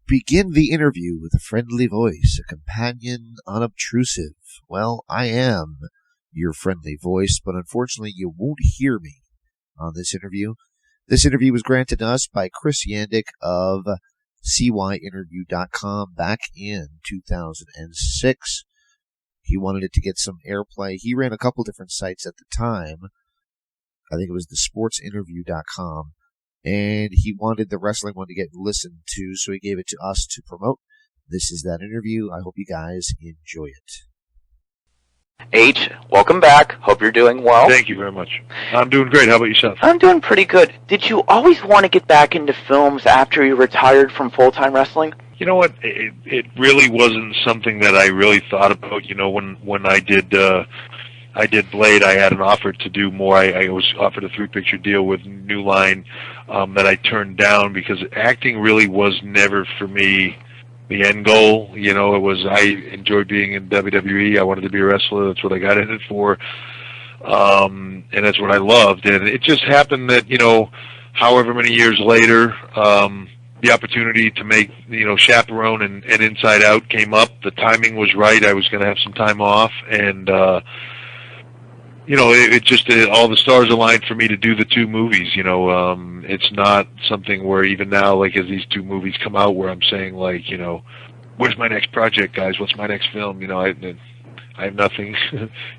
Begin the interview with a friendly voice, a companion unobtrusive. Well, I am your friendly voice, but unfortunately you won't hear me on this interview. This interview was granted to us by Chris Yandick of cyinterview.com back in 2006. He wanted it to get some airplay. He ran a couple different sites at the time. I think it was the sportsinterview.com. And he wanted the wrestling one to get listened to, so he gave it to us to promote. This is that interview. I hope you guys enjoy it. H, welcome back. Hope you're doing well. Thank you very much. I'm doing great. How about yourself? I'm doing pretty good. Did you always want to get back into films after you retired from full-time wrestling? You know what? It really wasn't something that I really thought about. You know, when I did Blade, I had an offer to do more. I was offered a 3-picture deal with New Line that I turned down because acting really was never for me the end goal. You know, I enjoyed being in WWE. I wanted to be a wrestler. That's what I got in it for. And that's what I loved. And it just happened that, you know, however many years later, the opportunity to make, you know, Chaperone and Inside Out came up. The timing was right. I was going to have some time off. And, you know, it just all the stars aligned for me to do the 2 movies. You know, it's not something where even now, like as these 2 movies come out, where I'm saying like, you know, where's my next project, guys? What's my next film? You know, I have nothing.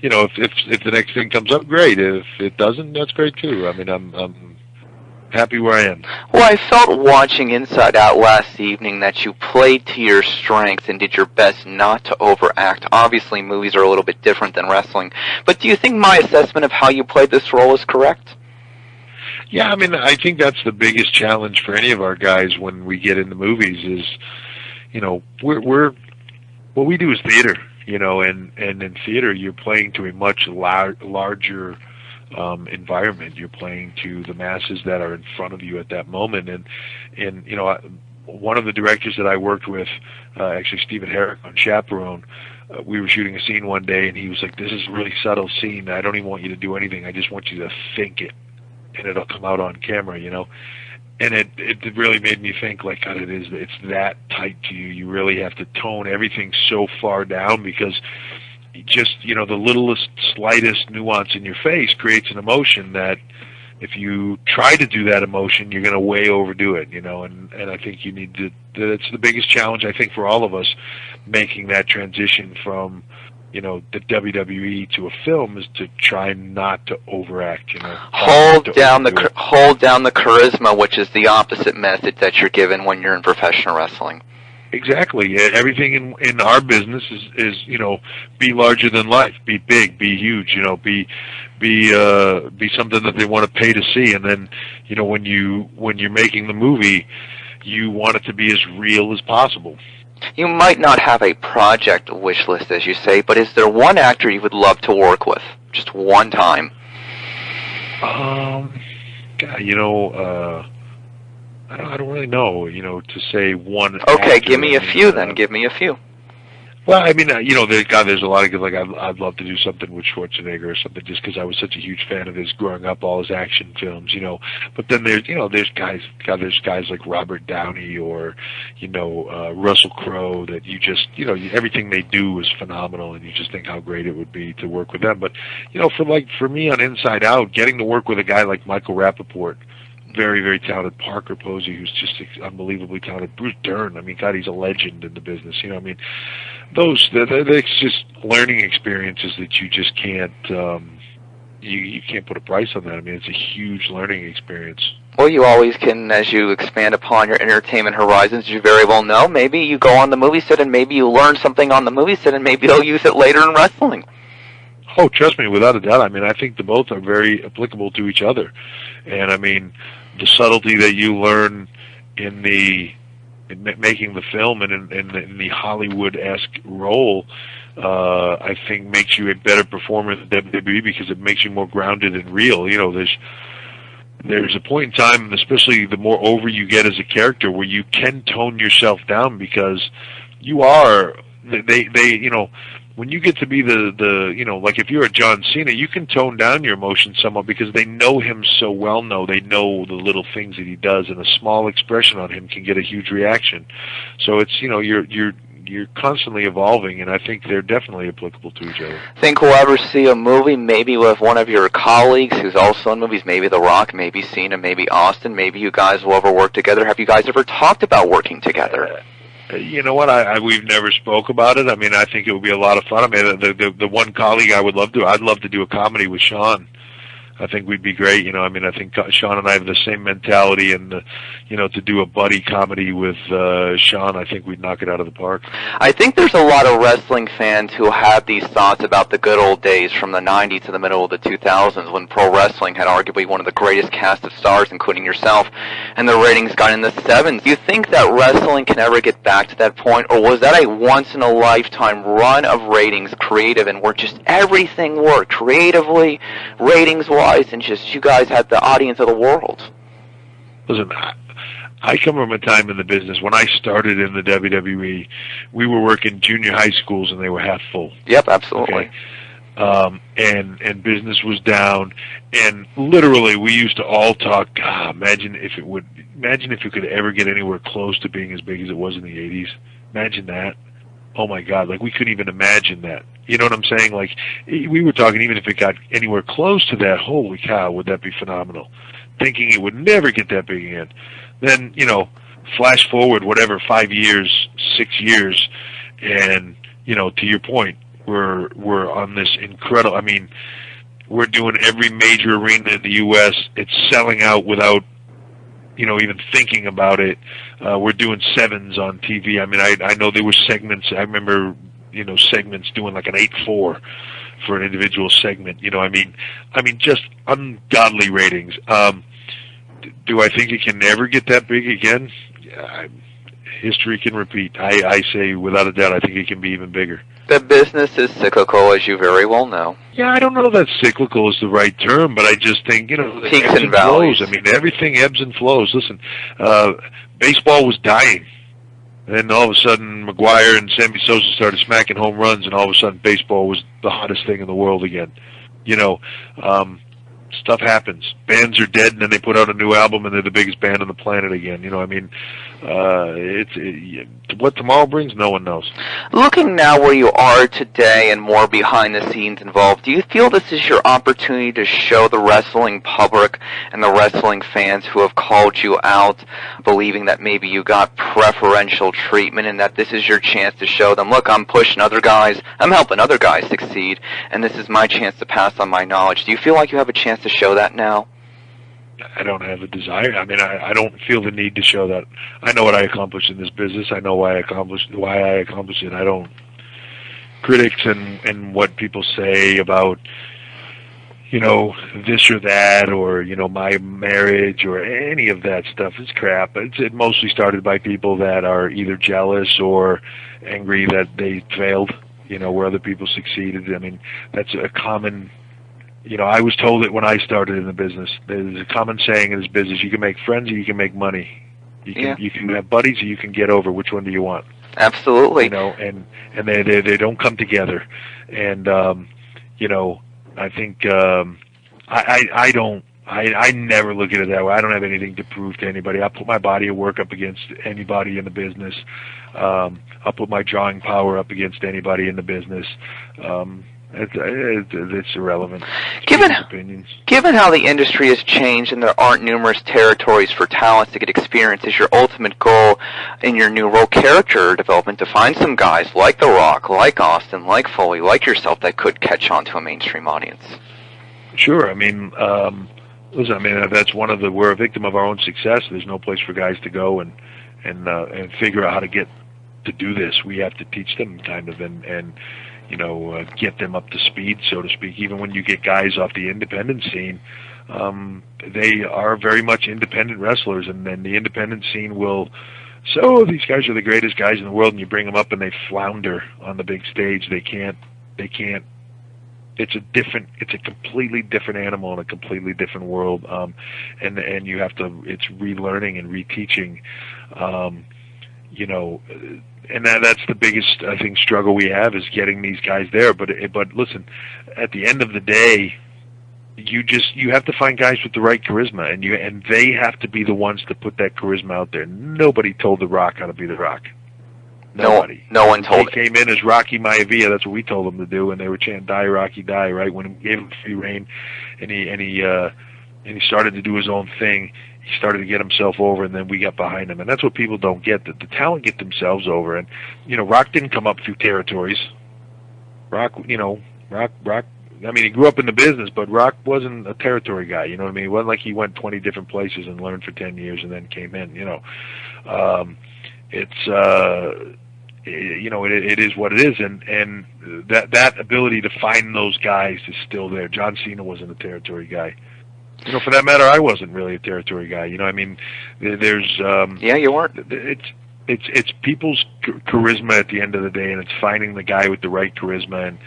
You know, if the next thing comes up, great. If it doesn't, that's great too. I mean, I'm happy where I am. Well, I felt watching Inside Out last evening that you played to your strengths and did your best not to overact. Obviously, movies are a little bit different than wrestling. But do you think my assessment of how you played this role is correct? Yeah, I mean, I think that's the biggest challenge for any of our guys when we get into movies is, you know, we're what we do is theater, you know, and in theater you're playing to a much larger environment. You're playing to the masses that are in front of you at that moment. And you know, one of the directors that I worked with, actually Stephen Herrick on Chaperone, we were shooting a scene one day, and he was like, "This is a really subtle scene. I don't even want you to do anything. I just want you to think it, and it'll come out on camera," you know. And it really made me think, like, God, it's that tight to you. You really have to tone everything so far down because just, you know, the littlest, slightest nuance in your face creates an emotion that if you try to do that emotion, you're going to way overdo it, you know, and I think you need to, that's the biggest challenge, I think, for all of us, making that transition from, you know, the WWE to a film is to try not to overact, you know. Hold down the charisma, which is the opposite message that you're given when you're in professional wrestling. Exactly. Everything in our business is, you know, be larger than life, be big, be huge, you know, be something that they want to pay to see. And then, you know, when you're making the movie, you want it to be as real as possible. You might not have a project wish list, as you say, but is there one actor you would love to work with, just one time? God, you know, I don't really know, you know, to say one. Okay, give me a few then. Give me a few. Well, I mean, you know, there's a lot of good, like, I'd love to do something with Schwarzenegger or something just because I was such a huge fan of his growing up, all his action films, you know. But then there's guys like Robert Downey or, you know, Russell Crowe that you just, you know, everything they do is phenomenal and you just think how great it would be to work with them. But, you know, for me on Inside Out, getting to work with a guy like Michael Rappaport, very, very talented, Parker Posey, who's just unbelievably talented, Bruce Dern, I mean, God, he's a legend in the business, you know, I mean, it's just learning experiences that you just can't, you can't put a price on that. I mean, it's a huge learning experience. Well, you always can, as you expand upon your entertainment horizons, you very well know, maybe you go on the movie set and maybe you learn something on the movie set and maybe you'll use it later in wrestling. Oh, trust me, without a doubt. I mean, I think the both are very applicable to each other. And, I mean, the subtlety that you learn in making the film and in the Hollywood-esque role, I think makes you a better performer in WWE because it makes you more grounded and real. You know, there's a point in time, especially the more over you get as a character, where you can tone yourself down because you are, you know, when you get to be the like if you're a John Cena, you can tone down your emotions somewhat because they know him so well. They know the little things that he does, and a small expression on him can get a huge reaction. So it's you're constantly evolving, and I think they're definitely applicable to each other. Think we'll ever see a movie maybe with one of your colleagues who's also in movies, maybe The Rock, maybe Cena, maybe Austin, maybe you guys will ever work together? Have you guys ever talked about working together? You know what? We've never spoke about it. I mean, I think it would be a lot of fun. I mean, the one colleague I'd love to do a comedy with Sean. I think we'd be great. I mean, I think Sean and I have the same mentality, and to do a buddy comedy with Sean, I think we'd knock it out of the park. I think there's a lot of wrestling fans who have these thoughts about the good old days from the 90s to the middle of the 2000s when pro wrestling had arguably one of the greatest cast of stars, including yourself, and the ratings got in the 7s. Do you think that wrestling can ever get back to that point, or was that a once-in-a-lifetime run of ratings, creative, and where just everything worked creatively, ratings-wise, and just you guys had the audience of the world? Listen, I come from a time in the business when I started in the WWE, we were working junior high schools and they were half full. Yep, absolutely. Okay? And business was down, and literally we used to all talk. Imagine if it could ever get anywhere close to being as big as it was in the 80s. Imagine that. Oh my God, like we couldn't even imagine that. You know what I'm saying? Like we were talking, even if it got anywhere close to that, holy cow, would that be phenomenal? Thinking it would never get that big again. Then, flash forward, whatever, 5 years, 6 years, and, to your point, we're on this incredible, I mean, we're doing every major arena in the U.S. It's selling out without, even thinking about it. We're doing 7s on TV. I mean, I know there were segments, I remember, segments doing like an 8-4 for an individual segment. I mean, just ungodly ratings. Do I think it can never get that big again? History can repeat. I say without a doubt, I think it can be even bigger. The business is cyclical, as you very well know. Yeah, I don't know that cyclical is the right term, but I just think, peaks and valleys. I mean, everything ebbs and flows. Listen, baseball was dying. And then all of a sudden, McGuire and Sammy Sosa started smacking home runs, and all of a sudden, baseball was the hottest thing in the world again. Stuff happens. Bands are dead, and then they put out a new album, and they're the biggest band on the planet again. What tomorrow brings, no one knows. Looking now where you are today and more behind the scenes involved, do you feel this is your opportunity to show the wrestling public and the wrestling fans who have called you out, believing that maybe you got preferential treatment, and that this is your chance to show them, look, I'm pushing other guys, I'm helping other guys succeed, and this is my chance to pass on my knowledge? Do you feel like you have a chance to show that now? I don't have a desire. I mean, I don't feel the need to show that. I know what I accomplished in this business. I know why I accomplished it. I don't. Critics and what people say about, this or that, or, my marriage or any of that stuff is crap. It mostly started by people that are either jealous or angry that they failed, where other people succeeded. I mean, that's a common... I was told it when I started in the business. There's a common saying in this business: you can make friends or you can make money. You can have buddies or you can get over. Which one do you want? Absolutely. And they don't come together. And I think I never look at it that way. I don't have anything to prove to anybody. I put my body of work up against anybody in the business. I'll put my drawing power up against anybody in the business. It's irrelevant. Given how the industry has changed and there aren't numerous territories for talents to get experience, is your ultimate goal in your new role character development to find some guys like The Rock, like Austin, like Foley, like yourself that could catch on to a mainstream audience? Sure. I mean, listen, that's we're a victim of our own success. There's no place for guys to go and figure out how to get to do this. We have to teach them kind of and get them up to speed, so to speak. Even when you get guys off the independent scene, they are very much independent wrestlers, and then the independent scene will, so these guys are the greatest guys in the world, and you bring them up and they flounder on the big stage. They can't, it's a completely different animal in a completely different world, and you have to, it's relearning and reteaching. and that's the biggest, I think, struggle we have, is getting these guys there. But listen, at the end of the day, you have to find guys with the right charisma, and they have to be the ones to put that charisma out there. Nobody told The Rock how to be The Rock. Nobody. No one told. He came in as Rocky Maivia. That's what we told him to do, and they were chanting "Die Rocky, Die!" Right when we gave him free reign, and he started to do his own thing. He started to get himself over, and then we got behind him. And that's what people don't get. That the talent get themselves over. And Rock didn't come up through territories. Rock. I mean, he grew up in the business, but Rock wasn't a territory guy. You know what I mean? It wasn't like he went 20 different places and learned for 10 years and then came in. It is what it is, and that ability to find those guys is still there. John Cena wasn't a territory guy. For that matter, I wasn't really a territory guy. I mean, there's you weren't. It's people's charisma at the end of the day, and it's finding the guy with the right charisma. And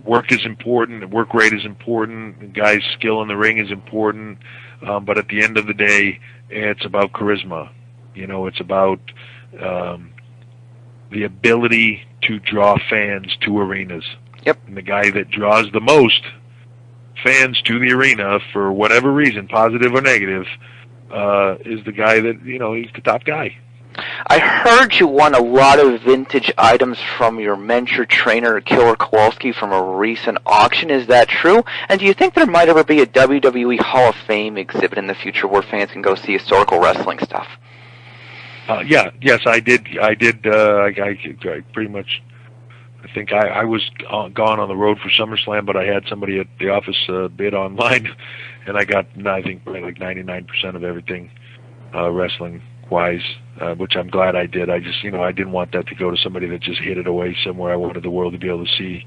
work is important, work rate is important, the guy's skill in the ring is important, but at the end of the day, it's about charisma. It's about the ability to draw fans to arenas. Yep. And the guy that draws the most fans to the arena, for whatever reason, positive or negative, is the guy that, he's the top guy. I heard you won a lot of vintage items from your mentor trainer, Killer Kowalski, from a recent auction. Is that true? And do you think there might ever be a WWE Hall of Fame exhibit in the future where fans can go see historical wrestling stuff? Yes, I did. I pretty much, I think I was gone on the road for SummerSlam, but I had somebody at the office bid online, and I got, I think, probably like 99% of everything wrestling-wise, which I'm glad I did. I just, I didn't want that to go to somebody that just hid it away somewhere. I wanted the world to be able to see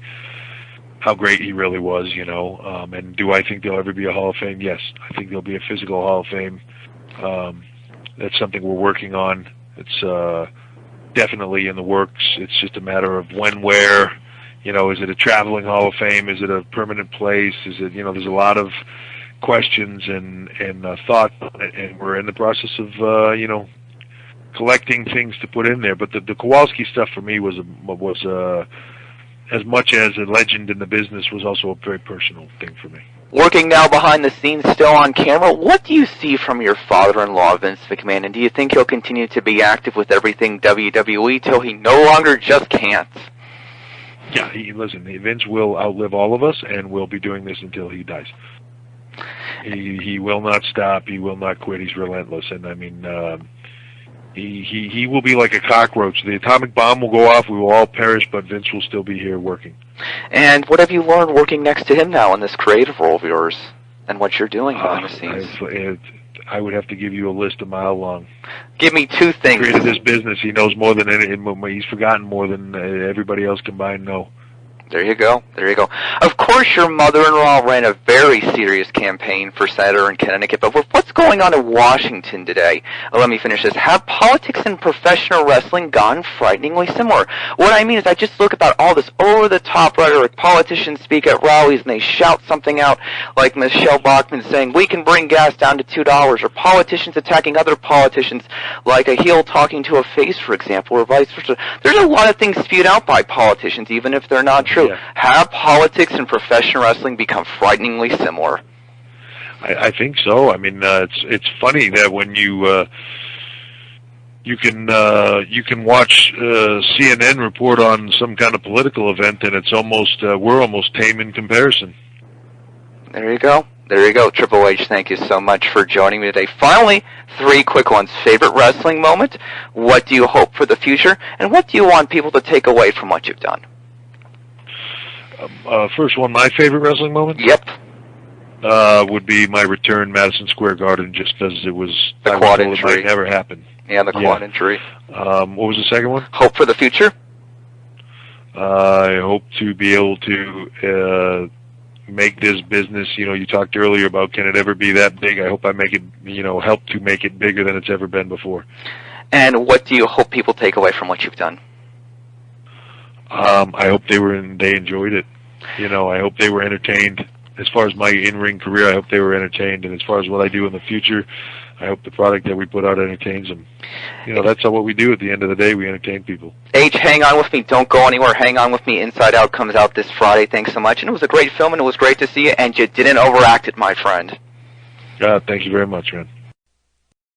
how great he really was, and do I think there'll ever be a Hall of Fame? Yes, I think there'll be a physical Hall of Fame. That's something we're working on. It's definitely in the works. It's just a matter of when, where. Is it a traveling Hall of Fame? Is it a permanent place? Is it, there's a lot of questions and thought on it, and we're in the process of, collecting things to put in there. But the Kowalski stuff for me was as much as a legend in the business, was also a very personal thing for me. Working now behind the scenes, still on camera, what do you see from your father-in-law, Vince McMahon, and do you think he'll continue to be active with everything WWE till he no longer just can't? Yeah, listen, Vince will outlive all of us, and will be doing this until he dies. He will not stop. He will not quit. He's relentless, and I mean, he will be like a cockroach. The atomic bomb will go off. We will all perish, but Vince will still be here working. And what have you learned working next to him now in this creative role of yours, and what you're doing behind the scenes? I would have to give you a list a mile long. Give me two things. He created this business. He knows more than he's forgotten more than everybody else combined know. There you go. There you go. Of course, your mother-in-law ran a very serious campaign for senator in Connecticut, but with what's going on in Washington today, let me finish this. Have politics and professional wrestling gone frighteningly similar? What I mean is I just look about all this over-the-top rhetoric. Politicians speak at rallies and they shout something out like Michelle Bachmann saying, we can bring gas down to $2, or politicians attacking other politicians like a heel talking to a face, for example, or vice versa. There's a lot of things spewed out by politicians, even if they're not true. Yeah. Have politics and professional wrestling become frighteningly similar? I think so. I mean, it's funny that when you can watch CNN report on some kind of political event, and it's almost we're almost tame in comparison. There you go. There you go. Triple H, thank you so much for joining me today. Finally, 3 quick ones. Favorite wrestling moment? What do you hope for the future? And what do you want people to take away from what you've done? First one, my favorite wrestling moment? Yep. Would be my return Madison Square Garden, just as it was the quad injury. It might never happen. Yeah, the quad injury. What was the second one? Hope for the future? I hope to be able to make this business, you talked earlier about can it ever be that big? I hope I make it, help to make it bigger than it's ever been before. And what do you hope people take away from what you've done? I hope they enjoyed it. I hope they were entertained. As far as my in-ring career, I hope they were entertained. And as far as what I do in the future, I hope the product that we put out entertains them. You know, that's what we do at the end of the day. We entertain people. H, hang on with me. Don't go anywhere. Hang on with me. Inside Out comes out this Friday. Thanks so much. And it was a great film, and it was great to see you, and you didn't overact it, my friend. Thank you very much, man.